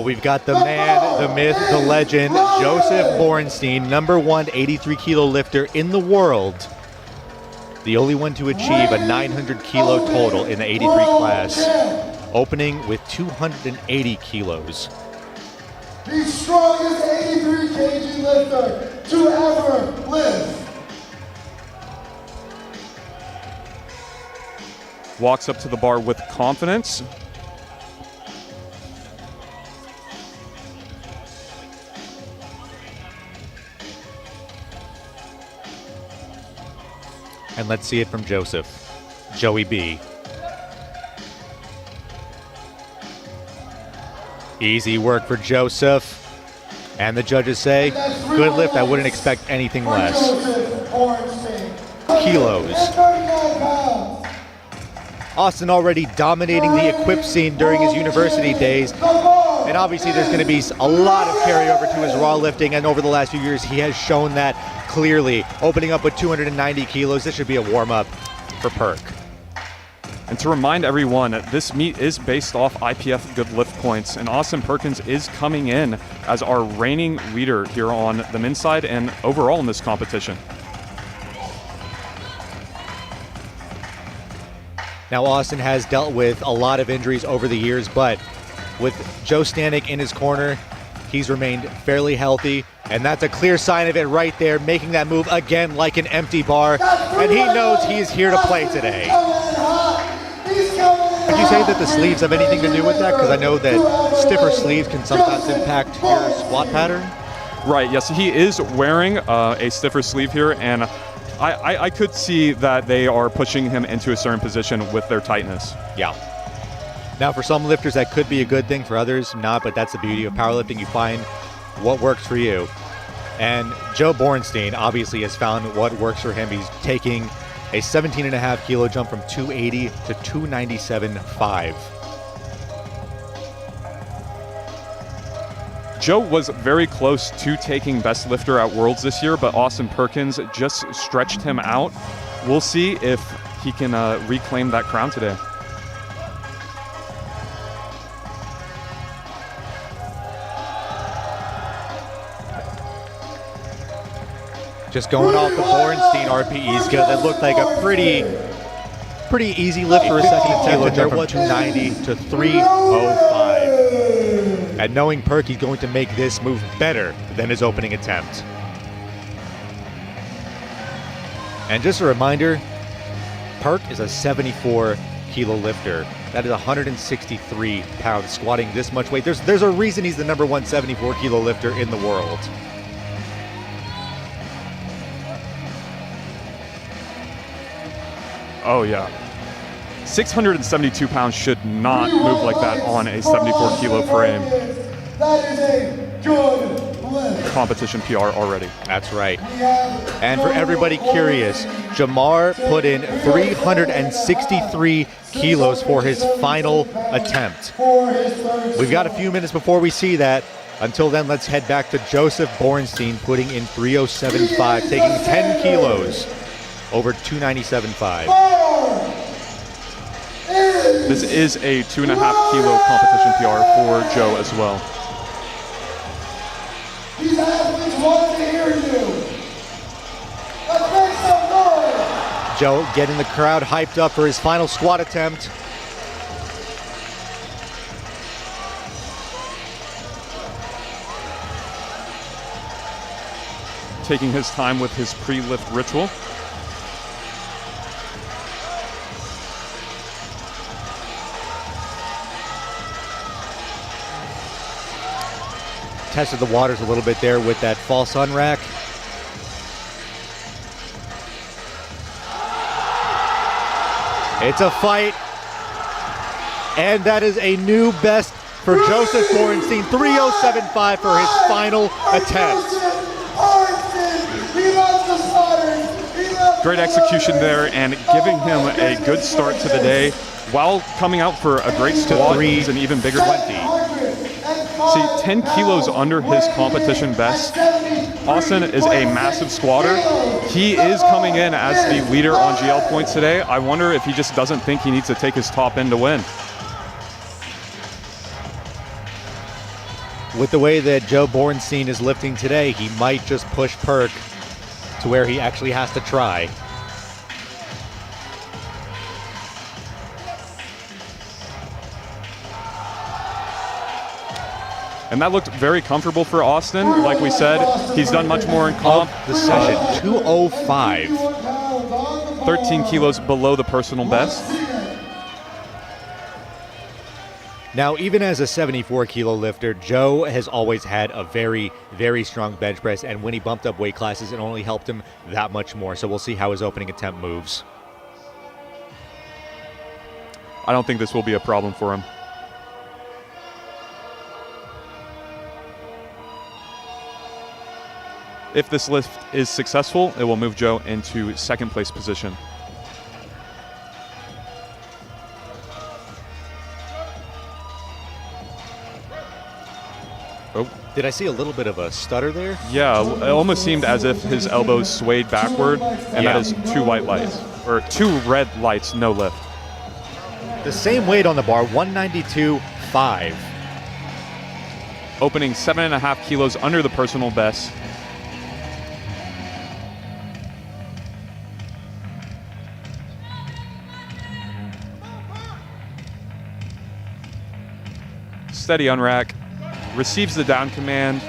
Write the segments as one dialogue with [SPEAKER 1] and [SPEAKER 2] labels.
[SPEAKER 1] we've got the man, the myth, the legend, Joseph Borenstein, #1 83 kilo lifter in the world. The only one to achieve a 900 kilo total in the 83 class, opening with 280 kilos.
[SPEAKER 2] The strongest 83 kg lifter to ever live.
[SPEAKER 3] Walks up to the bar with confidence.
[SPEAKER 1] And let's see it from Joseph, Joey B. Easy work for Joseph. And the judges say, good lift, I wouldn't expect anything less. Kilos. Austin already dominating the equip scene during his university days. And obviously there's going to be a lot of carryover to his raw lifting, and over the last few years he has shown that clearly. Opening up with 290 kilos, this should be a warm-up for Perk.
[SPEAKER 3] And to remind everyone, this meet is based off IPF good lift points, and Austin Perkins is coming in as our reigning leader here on the men's side and overall in this competition.
[SPEAKER 1] Now Austin has dealt with a lot of injuries over the years, but with Joe Stanek in his corner, he's remained fairly healthy, and that's a clear sign of it right there, making that move again like an empty bar, and he knows he's here to play today. Would you say that the sleeves have anything to do with that? Because I know that stiffer sleeves can sometimes impact your squat pattern.
[SPEAKER 3] Right, yes, he is wearing a stiffer sleeve here, and I could see that they are pushing him into a certain position with their tightness.
[SPEAKER 1] Yeah. Now, for some lifters, that could be a good thing. For others, not, but that's the beauty of powerlifting. You find what works for you. And Joe Borenstein obviously has found what works for him. He's taking a 17.5 kilo jump from 280 to 297.5.
[SPEAKER 3] Joe was very close to taking best lifter at Worlds this year, but Austin Perkins just stretched him out. We'll see if he can reclaim that crown today.
[SPEAKER 1] Just going off the Borenstein RPE skill, that looked like a pretty easy lift for a second attempt. There was 290 to 305. And knowing Perk, he's going to make this move better than his opening attempt. And just a reminder, Perk is a 74 kilo lifter. That is 163 pounds, squatting this much weight. There's a reason he's the #1 74 kilo lifter in the world.
[SPEAKER 3] Oh yeah. 672 pounds should not move like that on a 74 kilo frame.
[SPEAKER 2] That is a good lift.
[SPEAKER 3] Competition PR already.
[SPEAKER 1] That's right. And for everybody curious, Jamar put in 363 kilos for his final attempt. We've got a few minutes before we see that. Until then, let's head back to Joseph Borenstein putting in 307.5, taking 10 kilos over 297.5.
[SPEAKER 3] This is a 2.5 kilo competition PR for Joe as well.
[SPEAKER 2] These athletes want to hear you. Let's make some noise.
[SPEAKER 1] Joe getting the crowd hyped up for his final squat attempt.
[SPEAKER 3] Taking his time with his pre-lift ritual.
[SPEAKER 1] Tested the waters a little bit there with that false sun rack. It's a fight. And that is a new best for Joseph Borenstein, 307.5 for his final attempt.
[SPEAKER 3] Great execution there and giving him a good start to the day while coming out for a great squat. He's an even bigger
[SPEAKER 1] 20.
[SPEAKER 3] See, 10 kilos under his competition best. Austin is a massive squatter. He is coming in as the leader on GL points today. I wonder if he just doesn't think he needs to take his top end to win.
[SPEAKER 1] With the way that Joe Borenstein is lifting today, he might just push Perk to where he actually has to try.
[SPEAKER 3] And that looked very comfortable for Austin. Like we said, he's done much more in comp.
[SPEAKER 1] The session, 205.
[SPEAKER 3] 13 kilos below the personal best.
[SPEAKER 1] Now, even as a 74-kilo lifter, Joe has always had a very, very strong bench press, and when he bumped up weight classes, it only helped him that much more. So we'll see how his opening attempt moves.
[SPEAKER 3] I don't think this will be a problem for him. If this lift is successful, it will move Joe into second place position. Oh.
[SPEAKER 1] Did I see a little bit of a stutter there?
[SPEAKER 3] Yeah, it almost seemed as if his elbows swayed backward, and that is 2 white lights, or 2 red lights, no lift.
[SPEAKER 1] The same weight on the bar, 192.5.
[SPEAKER 3] Opening 7.5 kilos under the personal best. Steady on rack. Receives the down command.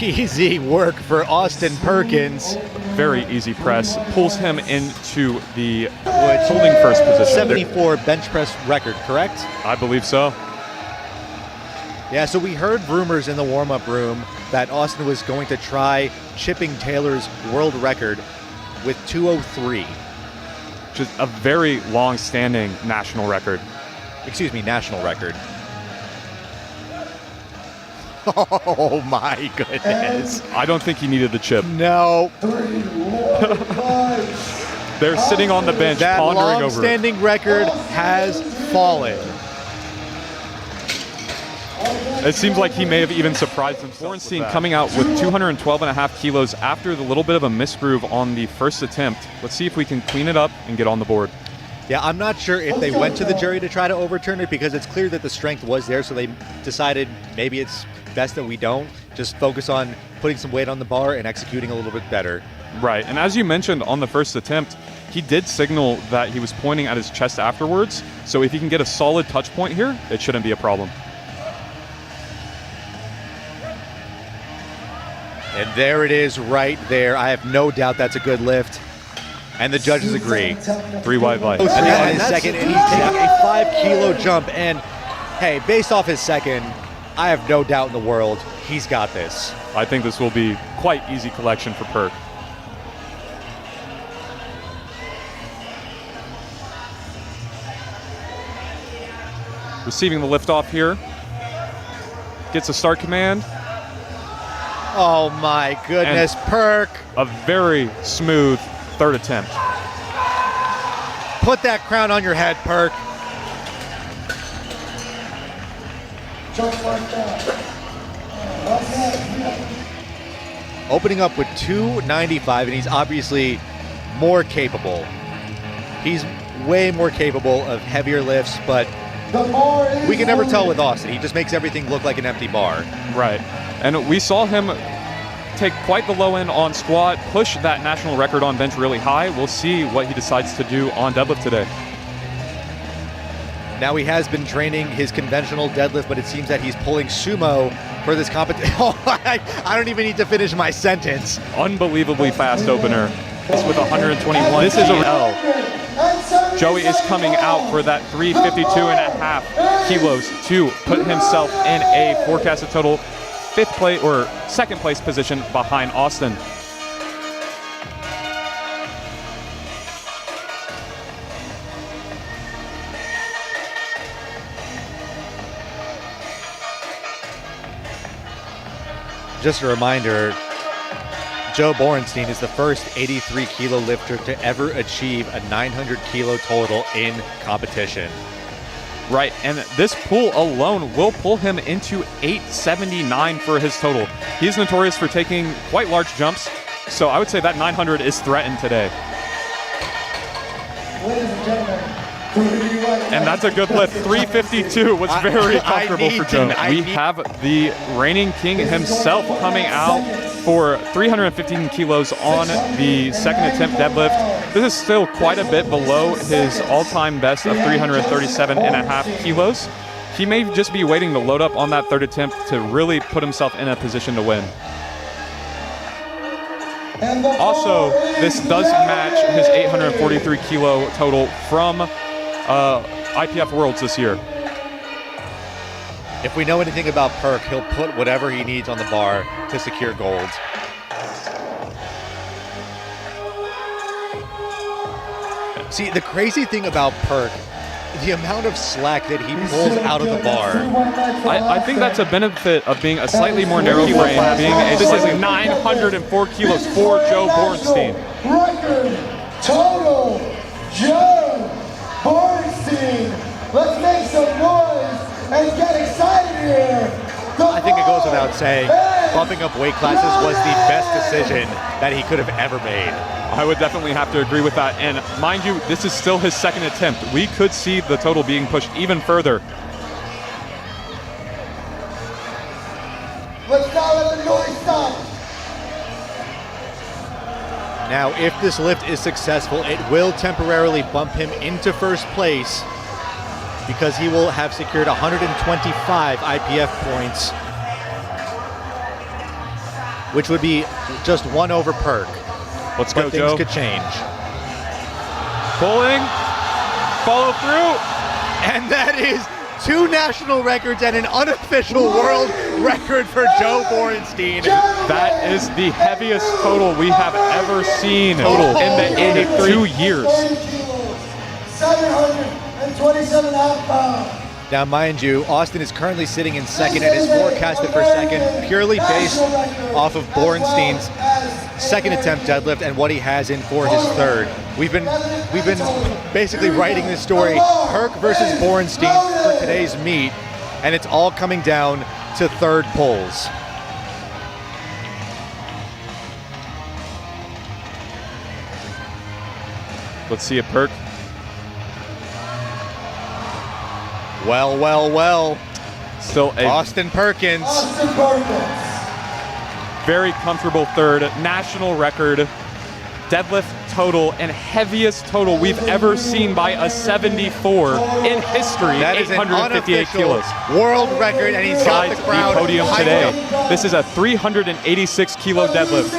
[SPEAKER 1] Easy work for Austin Perkins.
[SPEAKER 3] Very easy press. Pulls him into the holding first position.
[SPEAKER 1] 74 bench press record, correct?
[SPEAKER 3] I believe so.
[SPEAKER 1] Yeah, so we heard rumors in the warm-up room that Austin was going to try chipping Taylor's world record with 203.
[SPEAKER 3] Which is a very long-standing national record.
[SPEAKER 1] Excuse me, national record. Oh my goodness.
[SPEAKER 3] I don't think he needed the chip.
[SPEAKER 1] No.
[SPEAKER 3] They're sitting on the bench
[SPEAKER 1] that
[SPEAKER 3] pondering over it.
[SPEAKER 1] long-standing record has fallen.
[SPEAKER 3] It seems like he may have even surprised himself. Borenstein coming out with 212.5 kilos after the little bit of a misgroove on the first attempt. Let's see if we can clean it up and get on the board.
[SPEAKER 1] Yeah, I'm not sure if they went to the jury to try to overturn it because it's clear that the strength was there, so they decided maybe it's best that we don't. Just focus on putting some weight on the bar and executing a little bit better.
[SPEAKER 3] Right, and as you mentioned on the first attempt, he did signal that he was pointing at his chest afterwards, so if he can get a solid touch point here, it shouldn't be a problem.
[SPEAKER 1] And there it is right there. I have no doubt that's a good lift. And the judges agree.
[SPEAKER 3] 3 white lights.
[SPEAKER 1] And that is second, and he's taking a 5-kilo jump. And hey, based off his second, I have no doubt in the world he's got this.
[SPEAKER 3] I think this will be quite easy collection for Perk. Receiving the lift off here. Gets a start command.
[SPEAKER 1] Oh my goodness,
[SPEAKER 3] And
[SPEAKER 1] Perk.
[SPEAKER 3] A very smooth third attempt.
[SPEAKER 1] Put that crown on your head, Perk.
[SPEAKER 2] Just like that.
[SPEAKER 1] Opening up with 295, and he's obviously more capable. He's way more capable of heavier lifts, but we can never tell with Austin. He just makes everything look like an empty bar.
[SPEAKER 3] Right. And we saw him take quite the low end on squat, push that national record on bench really high. We'll see what he decides to do on deadlift today.
[SPEAKER 1] Now he has been training his conventional deadlift, but it seems that he's pulling sumo for this competition. Oh, I don't even need to finish my sentence.
[SPEAKER 3] Unbelievably fast opener. This with 121. This is a L. Joey is coming out for that 352.5 kilos to put himself in a forecasted total 5th place or 2nd place position behind Austin.
[SPEAKER 1] Just a reminder, Joe Borenstein is the first 83-kilo lifter to ever achieve a 900-kilo total in competition.
[SPEAKER 3] Right, and this pull alone will pull him into 879 for his total. He's notorious for taking quite large jumps, so I would say that 900 is threatened today.
[SPEAKER 2] Ladies and gentlemen,
[SPEAKER 3] And that's a good lift. 352 was very comfortable for Joe. We have the reigning king himself coming out for 315 kilos on the second attempt deadlift. This is still quite a bit below his all-time best of 337.5 kilos. He may just be waiting to load up on that third attempt to really put himself in a position to win. Also, this does match his 843 kilo total from IPF Worlds this year.
[SPEAKER 1] If we know anything about Perk, he'll put whatever he needs on the bar to secure gold. See, the crazy thing about Perk, the amount of slack that he pulls out of the bar.
[SPEAKER 3] I think that's a benefit of being a slightly more narrow frame. This is 904 kilos for Joe Borenstein.
[SPEAKER 2] Record total, Joe Borenstein. Let's make some noise and get excited here.
[SPEAKER 1] I think it goes without saying, bumping up weight classes was the best decision that he could have ever made.
[SPEAKER 3] I would definitely have to agree with that. And mind you, this is still his second attempt. We could see the total being pushed even further.
[SPEAKER 2] Let's not let the noise stop.
[SPEAKER 1] Now, if this lift is successful, it will temporarily bump him into first place because he will have secured 125 IPF points, which would be just one over Perk.
[SPEAKER 3] Let's go,
[SPEAKER 1] but
[SPEAKER 3] Joe.
[SPEAKER 1] Things could change.
[SPEAKER 3] Pulling, follow through.
[SPEAKER 1] And that is 2 national records and an unofficial world record for Joe Borenstein.
[SPEAKER 3] That is the heaviest total we have ever seen in the 2 years.
[SPEAKER 2] 727.5 pounds.
[SPEAKER 1] Now, mind you, Austin is currently sitting in second and is forecasted for second purely based off of Borenstein's second attempt deadlift and what he has in for his third. We've been basically writing this story, Perk versus Borenstein, for today's meet, and it's all coming down to third pulls.
[SPEAKER 3] Let's see a Perk.
[SPEAKER 1] Well, well, well.
[SPEAKER 3] Still a
[SPEAKER 1] Austin Perkins.
[SPEAKER 2] Austin Perkins.
[SPEAKER 3] Very comfortable third, national record, deadlift total, and heaviest total we've ever seen by a 74 in history.
[SPEAKER 1] That is
[SPEAKER 3] 858 kilos.
[SPEAKER 1] World record, and he's got the crowd
[SPEAKER 3] the podium
[SPEAKER 1] hyped
[SPEAKER 3] today.
[SPEAKER 1] up.
[SPEAKER 3] This is a 386 kilo deadlift,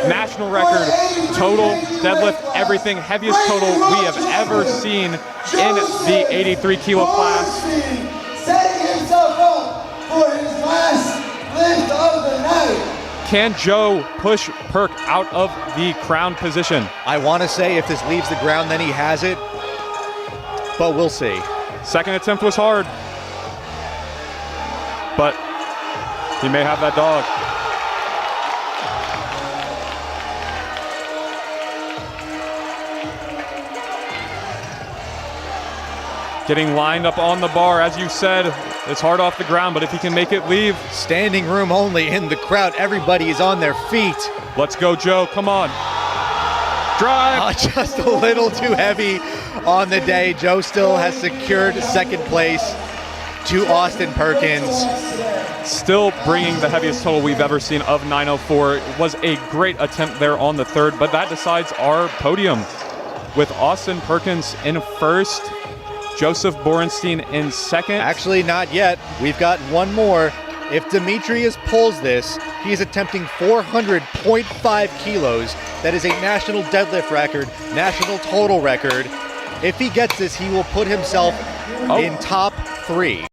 [SPEAKER 3] national record, total deadlift, everything, heaviest total we have ever seen in the 83 kilo class.
[SPEAKER 2] Setting himself up for his last lift of the night.
[SPEAKER 3] Can Joe push Perk out of the crown position?
[SPEAKER 1] I want to say if this leaves the ground, then he has it, but we'll see.
[SPEAKER 3] Second attempt was hard, but he may have that dog. Getting lined up on the bar, as you said, it's hard off the ground, but if he can make it leave.
[SPEAKER 1] Standing room only in the crowd. Everybody is on their feet.
[SPEAKER 3] Let's go, Joe, come on. Drive.
[SPEAKER 1] Just a little too heavy on the day. Joe still has secured second place to Austin Perkins.
[SPEAKER 3] Still bringing the heaviest total we've ever seen of 904. It was a great attempt there on the third, but that decides our podium with Austin Perkins in first, Joseph Borenstein in second.
[SPEAKER 1] Actually, not yet. We've got one more. If Demetrius pulls this, he is attempting 400.5 kilos. That is a national deadlift record, national total record. If he gets this, he will put himself in top 3.